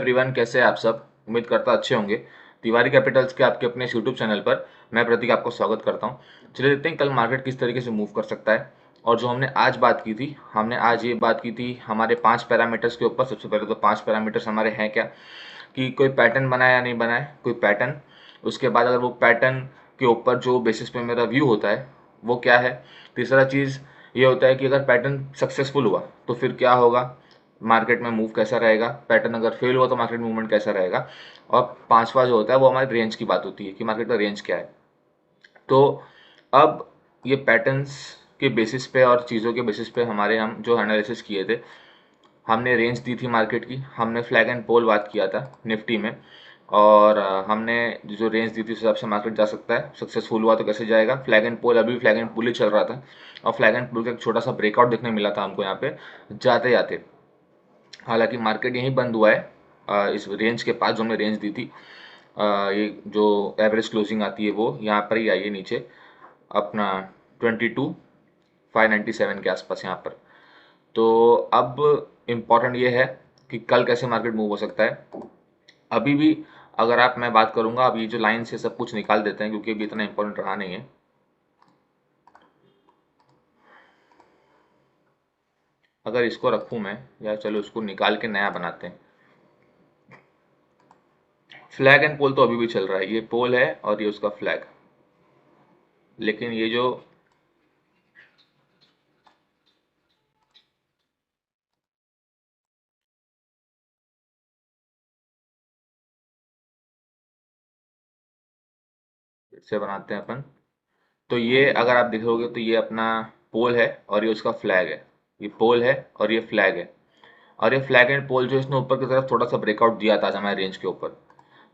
Everyone, कैसे हैं आप सब। उम्मीद करता अच्छे होंगे। तिवारी कैपिटल्स के आपके अपने यूट्यूब चैनल पर मैं प्रतीक आपको स्वागत करता हूं। चलिए देखते हैं कल मार्केट किस तरीके से मूव कर सकता है। और जो हमने आज बात की थी, हमने आज ये बात की थी हमारे 5 पैरामीटर्स के ऊपर। सबसे पहले तो 5 पैरामीटर्स हमारे हैं क्या, कि कोई पैटर्न बनाए या नहीं बनाए, कोई पैटर्न। उसके बाद अगर वो पैटर्न के ऊपर जो बेसिस पे मेरा व्यू होता है वो क्या है। तीसरा चीज़ ये होता है कि अगर पैटर्न सक्सेसफुल हुआ तो फिर क्या होगा, मार्केट में मूव कैसा रहेगा। पैटर्न अगर फेल हुआ तो मार्केट मूवमेंट कैसा रहेगा। और पांचवा जो होता है वो हमारी रेंज की बात होती है कि मार्केट का रेंज क्या है। तो अब ये पैटर्न्स के बेसिस पे और चीज़ों के बेसिस पे हमारे हम जो एनालिसिस किए थे, हमने रेंज दी थी मार्केट की, हमने फ्लैग एंड पोल बात किया था निफ्टी में। और हमने जो रेंज दी थी उस हिसाब से मार्केट जा सकता है। सक्सेसफुल हुआ तो कैसे जाएगा। फ्लैग एंड पोल, अभी फ्लैग एंड पोल ही चल रहा था और फ्लैग एंड पोल का एक छोटा सा ब्रेकआउट देखने मिला था हमको यहाँ पे जाते जाते। हालांकि मार्केट यहीं बंद हुआ है इस रेंज के पास जो हमने रेंज दी थी। ये जो एवरेज क्लोजिंग आती है वो यहाँ पर ही आई है नीचे अपना 22,597 के आसपास यहाँ पर। तो अब इम्पॉर्टेंट ये है कि कल कैसे मार्केट मूव हो सकता है। अभी भी अगर आप मैं बात करूंगा, अब ये जो लाइन से सब कुछ निकाल देते हैं क्योंकि अभी इतना इम्पोर्टेंट रहा नहीं है। अगर इसको रखूं मैं, या चलो इसको निकाल के नया बनाते हैं। फ्लैग एंड पोल तो अभी भी चल रहा है, ये पोल है और ये उसका फ्लैग। लेकिन ये जो से बनाते हैं अपन, तो ये अगर आप देखोगे तो ये अपना पोल है और ये उसका फ्लैग है। ये पोल है और ये फ्लैग है। और ये फ्लैग एंड पोल जो इसने ऊपर की तरफ थोड़ा सा ब्रेकआउट दिया था आज हमारे रेंज के ऊपर।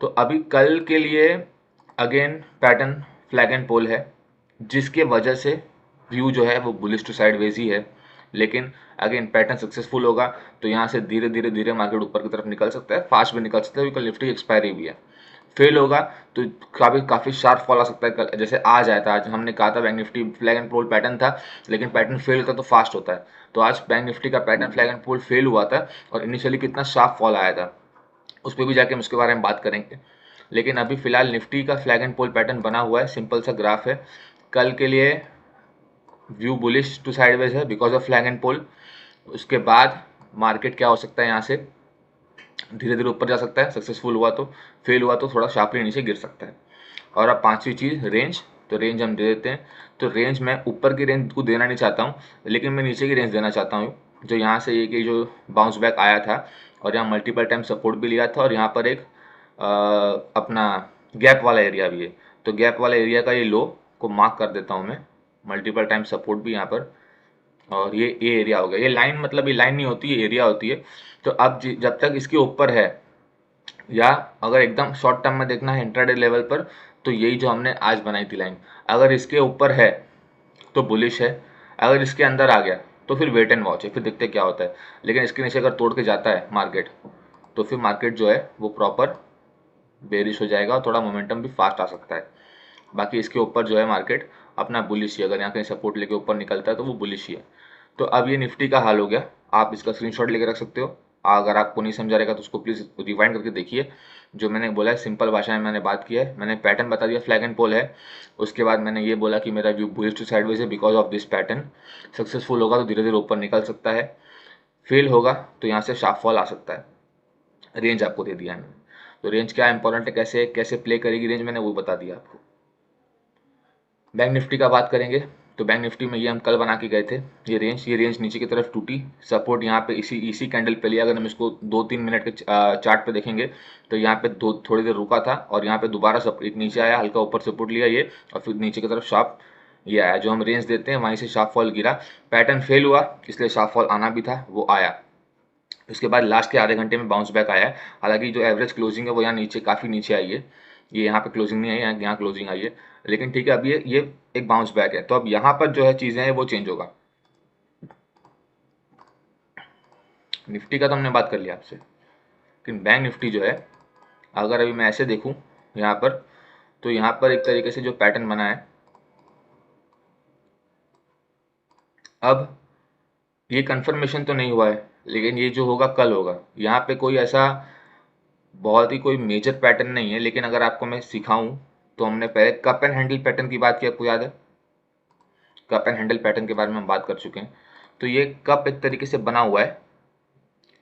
तो अभी कल के लिए अगेन पैटर्न फ्लैग एंड पोल है, जिसके वजह से व्यू जो है वो बुलिश टू साइडवेज ही है। लेकिन अगेन पैटर्न सक्सेसफुल होगा तो यहाँ से धीरे धीरे धीरे मार्केट ऊपर की तरफ निकल सकता है, फास्ट भी निकल सकता है क्योंकि कल निफ्टी की एक्सपायरी भी है। फेल होगा तो काफी काफी शार्प फॉल आ सकता है। कल जैसे आज आया था, आज हमने कहा था Bank Nifty flag and pole pattern था, लेकिन पैटर्न फेल होता है तो फास्ट होता है। तो आज बैंक निफ्टी का pattern flag and pole fail हुआ था और इनिशियली कितना शार्प फॉल आया था, उस पर भी जाके हम उसके बारे में बात करेंगे। लेकिन अभी फिलहाल निफ्टी का फ्लैग एंड पोल पैटर्न बना हुआ है, सिंपल सा ग्राफ है। कल के लिए व्यू बुलिश टू साइडवेज है बिकॉज ऑफ फ्लैग एंड पोल। उसके बाद मार्केट क्या हो सकता है, यहाँ से धीरे धीरे ऊपर जा सकता है सक्सेसफुल हुआ तो, फेल हुआ तो थोड़ा शार्पली नीचे गिर सकता है। और अब पांचवी चीज़ रेंज, तो रेंज हम दे देते हैं। तो रेंज मैं ऊपर की रेंज को देना नहीं चाहता हूँ, लेकिन मैं नीचे की रेंज देना चाहता हूँ। जो यहाँ से एक जो बाउंस बैक आया था और यहाँ मल्टीपल टाइम सपोर्ट भी लिया था और यहाँ पर एक अपना गैप वाला एरिया भी है। तो गैप वाला एरिया का ये लो को मार्क कर देता हूँ मैं, मल्टीपल टाइम सपोर्ट भी यहाँ पर। और ये एरिया हो गया। ये लाइन मतलब ये लाइन नहीं होती, ये एरिया होती है। तो अब जब तक इसके ऊपर है, या अगर एकदम शॉर्ट टर्म में देखना है इंट्राडे लेवल पर, तो यही जो हमने आज बनाई थी लाइन, अगर इसके ऊपर है तो बुलिश है। अगर इसके अंदर आ गया तो फिर वेट एंड वॉच है, फिर देखते क्या होता है। लेकिन इसके नीचे अगर तोड़ के जाता है मार्केट तो फिर मार्केट जो है वो प्रॉपर बेरिश हो जाएगा और थोड़ा मोमेंटम भी फास्ट आ सकता है। बाकी इसके ऊपर जो है मार्केट अपना बुलिश ही, अगर यहाँ कहीं सपोर्ट लेके ऊपर निकलता है तो वो बुलिश ही है। तो अब ये निफ्टी का हाल हो गया। आप इसका स्क्रीनशॉट लेके रख सकते हो। अगर आपको नहीं समझा रहेगा तो उसको प्लीज़ रिवाइंड करके देखिए। जो मैंने बोला है सिंपल भाषा में मैंने बात की है। मैंने पैटर्न बता दिया, फ्लैग एंड पोल है। उसके बाद मैंने ये बोला कि मेरा व्यू बुलिश टू साइडवेज है because of this pattern. Successful होगा तो धीरे धीरे ऊपर निकल सकता है, फेल होगा तो यहाँ से शार्प फॉल आ सकता है। रेंज आपको दे दिया है मैंने। तो रेंज क्या इंपॉर्टेंट है, कैसे कैसे प्ले करेगी रेंज, मैंने वो बता दिया आपको। बैंक निफ्टी का बात करेंगे तो बैंक निफ्टी में ये हम कल बना के गए थे। ये रेंज नीचे की तरफ टूटी, सपोर्ट यहाँ पे इसी कैंडल पे लिया। अगर हम इसको 2-3 मिनट के चार्ट पे देखेंगे तो यहाँ पे थोड़ी देर रुका था और यहाँ पे दोबारा एक नीचे आया, हल्का ऊपर सपोर्ट लिया ये, और फिर नीचे की तरफ शार्प ये आया। जो हम रेंज देते हैं वहीं से शार्प फॉल गिरा, पैटर्न फेल हुआ इसलिए शार्प फॉल आना भी था, वो आया। उसके बाद लास्ट के आधे घंटे में बाउंस बैक आया है। हालांकि जो एवरेज क्लोजिंग है वो यहाँ नीचे काफ़ी नीचे आई है। ये यहाँ पे क्लोजिंग नहीं आई, यहाँ क्लोजिंग आई है। लेकिन ठीक है, अब ये एक बाउंस बैक है। तो अब यहाँ पर जो है चीज़ें हैं वो चेंज होगा। निफ्टी का तो हमने बात कर लिया आपसे, लेकिन बैंक निफ्टी जो है, अगर अभी मैं ऐसे देखूँ यहाँ पर, तो यहाँ पर एक तरीके से जो पैटर्न बना है, अब ये कंफर्मेशन तो नहीं हुआ है लेकिन ये जो होगा कल होगा। यहाँ पे कोई ऐसा बहुत ही कोई मेजर पैटर्न नहीं है, लेकिन अगर आपको मैं सिखाऊं तो हमने पहले कप एंड हैंडल पैटर्न की बात की, आपको याद है? कप एंड हैंडल पैटर्न के बारे में हम बात कर चुके हैं। तो ये कप एक तरीके से बना हुआ है,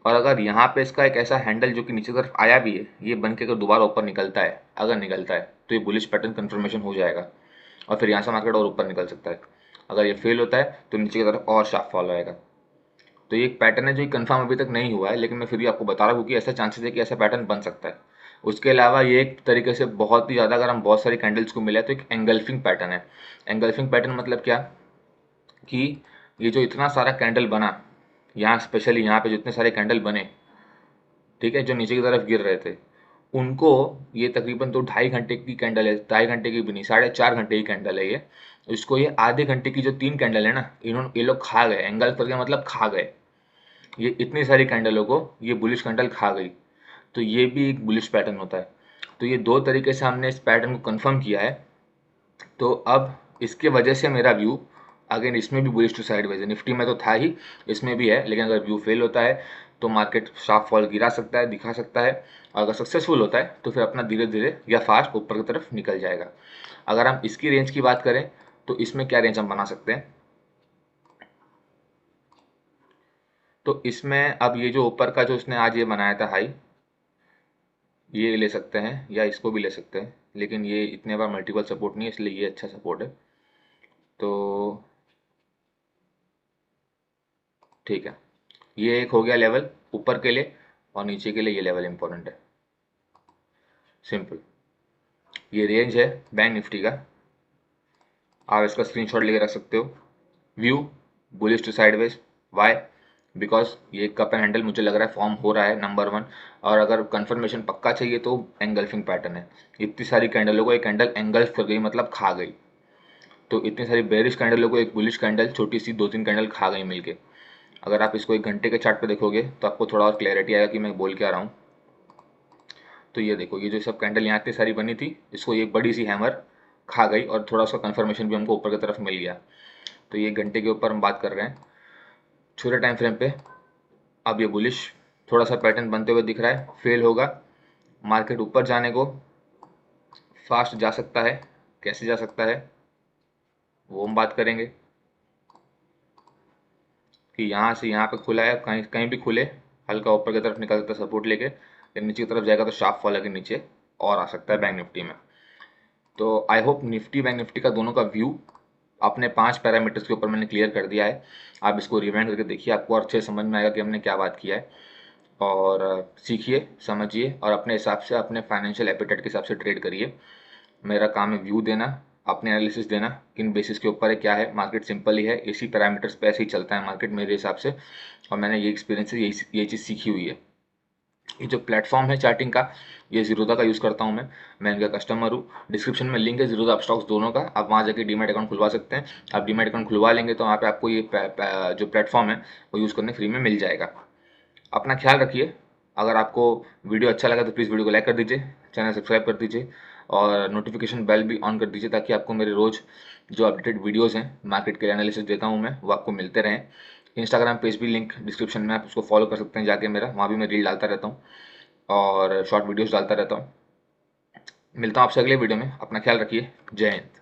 और अगर यहाँ पे इसका एक ऐसा हैंडल जो कि नीचे की तरफ आया भी है, ये बन के अगर दोबारा ऊपर निकलता है, अगर निकलता है तो ये बुलिश पैटर्न कंफर्मेशन हो जाएगा, और फिर यहाँ से मार्केट और ऊपर निकल सकता है। अगर ये फेल होता है तो नीचे की तरफ और शार्प फॉल आएगा। तो ये एक पैटर्न है जो कंफर्म अभी तक नहीं हुआ है, लेकिन मैं फिर भी आपको बता रहा हूँ कि ऐसा चांसेस है कि ऐसा पैटर्न बन सकता है। उसके अलावा ये एक तरीके से बहुत ही ज़्यादा, अगर हम बहुत सारी कैंडल्स को मिले तो एक एंगल्फिंग पैटर्न है। एंगल्फिंग पैटर्न मतलब क्या, कि ये जो इतना सारा कैंडल बना, यहाँ स्पेशली यहाँ पे जितने सारे कैंडल बने, ठीक है, जो नीचे की तरफ गिर रहे थे, उनको, ये तकरीबन तो 2.5 घंटे की कैंडल है, 2.5 घंटे की भी नहीं, 4.5 घंटे की कैंडल है ये। इसको ये आधे घंटे की जो 3 कैंडल है ना, इन्होंने, ये लोग खा गए, एंगल करके मतलब खा गए। ये इतनी सारी कैंडलों को ये बुलिश कैंडल खा गई। तो ये भी एक बुलिश पैटर्न होता है। तो ये दो तरीके से हमने इस पैटर्न को कंफर्म किया है। तो अब इसके वजह से मेरा व्यू, अगेन इसमें भी बुलिश टू साइडवेज है, निफ्टी में तो था ही, इसमें भी है, लेकिन अगर व्यू फेल होता है तो मार्केट शार्प फॉल गिरा सकता है, दिखा सकता है, और अगर सक्सेसफुल होता है तो फिर अपना धीरे धीरे या फास्ट ऊपर की तरफ निकल जाएगा। अगर हम इसकी रेंज की बात करें तो इसमें क्या रेंज हम बना सकते हैं, तो इसमें अब ये जो ऊपर का जो उसने आज ये बनाया था हाई, ये ले सकते हैं या इसको भी ले सकते हैं, लेकिन ये इतने बार मल्टीपल सपोर्ट नहीं है, इसलिए ये अच्छा सपोर्ट है। तो ठीक है, ये एक हो गया लेवल ऊपर के लिए, और नीचे के लिए ये लेवल इंपॉर्टेंट है। सिंपल, ये रेंज है बैंक निफ्टी का, आप इसका स्क्रीनशॉट लेके रख सकते हो। View bullish to sideways, why, because ये कप एंड हैंडल मुझे लग रहा है फॉर्म हो रहा है, नंबर 1। और अगर कंफर्मेशन पक्का चाहिए तो एंगल्फिंग पैटर्न है। इतनी सारी कैंडलों को एक कैंडल एंगल्फ कर गई, मतलब खा गई। तो इतनी सारी बेरिश कैंडलों को एक बुलिश कैंडल छोटी सी 2-3 कैंडल खा गई मिलके। अगर आप इसको 1 घंटे के चार्ट पे देखोगे तो आपको थोड़ा और क्लैरिटी आएगा कि मैं बोल क्या रहा हूँ। तो ये देखो, ये जो सब कैंडल यहाँ इतनी सारी बनी थी, इसको ये बड़ी सी हैमर खा गई, और थोड़ा उसका कंफर्मेशन भी हमको ऊपर की तरफ मिल गया। तो ये घंटे के ऊपर हम बात कर रहे हैं, छोटे टाइम फ्रेम पे। अब ये बुलिश थोड़ा सा पैटर्न बनते हुए दिख रहा है, फेल होगा, मार्केट ऊपर जाने को फास्ट जा सकता है, कैसे जा सकता है वो हम बात करेंगे। कि यहाँ से यहाँ पे खुला है, कहीं कहीं भी खुले, हल्का ऊपर की तरफ निकल सकता है सपोर्ट लेके, या नीचे की तरफ जाएगा तो शार्प फॉल के नीचे और आ सकता है बैंक निफ्टी में। तो I hope Nifty bank Nifty का दोनों का व्यू अपने 5 पैरामीटर्स के ऊपर मैंने क्लियर कर दिया है। आप इसको रिवाइंड करके देखिए, आपको और अच्छे समझ में आएगा कि हमने क्या बात किया है। और सीखिए, समझिए, और अपने हिसाब से, अपने फाइनेंशियल एपिटाइट के हिसाब से ट्रेड करिए। मेरा काम है व्यू देना, अपने एनालिसिस देना, किन बेसिस के ऊपर है, क्या है मार्केट, सिंपल ही है, इसी पैरामीटर्स पे ऐसे ही चलता है मार्केट मेरे हिसाब से। और मैंने ये एक्सपीरियंस से ये चीज़ सीखी हुई है। ये जो प्लेटफॉर्म है चार्टिंग का, ये जीरोधा का यूज़ करता हूँ मैं इनका कस्टमर हूँ। डिस्क्रिप्शन में लिंक है जीरोधा अपस्टॉक्स दोनों का, आप वहाँ जाके डीमैट अकाउंट खुलवा सकते हैं। आप डीमैट अकाउंट खुलवा लेंगे तो वहाँ पे आपको ये जो प्लेटफॉर्म है वो यूज़ करने फ्री में मिल जाएगा। अपना ख्याल रखिए। अगर आपको वीडियो अच्छा लगा तो प्लीज़ वीडियो को लाइक कर दीजिए, चैनल सब्सक्राइब कर दीजिए, और नोटिफिकेशन बेल भी ऑन कर दीजिए, ताकि आपको मेरे रोज़ जो अपडेटेड वीडियोस हैं, मार्केट के एनालिसिस देता हूँ मैं, वो आपको मिलते रहें। इंस्टाग्राम पेज भी लिंक डिस्क्रिप्शन में, आप उसको फॉलो कर सकते हैं जाके मेरा, वहाँ भी मैं रील डालता रहता हूँ और शॉर्ट वीडियोस डालता रहता हूँ। मिलता हूँ आपसे अगले वीडियो में, अपना ख्याल रखिए, जय हिंद।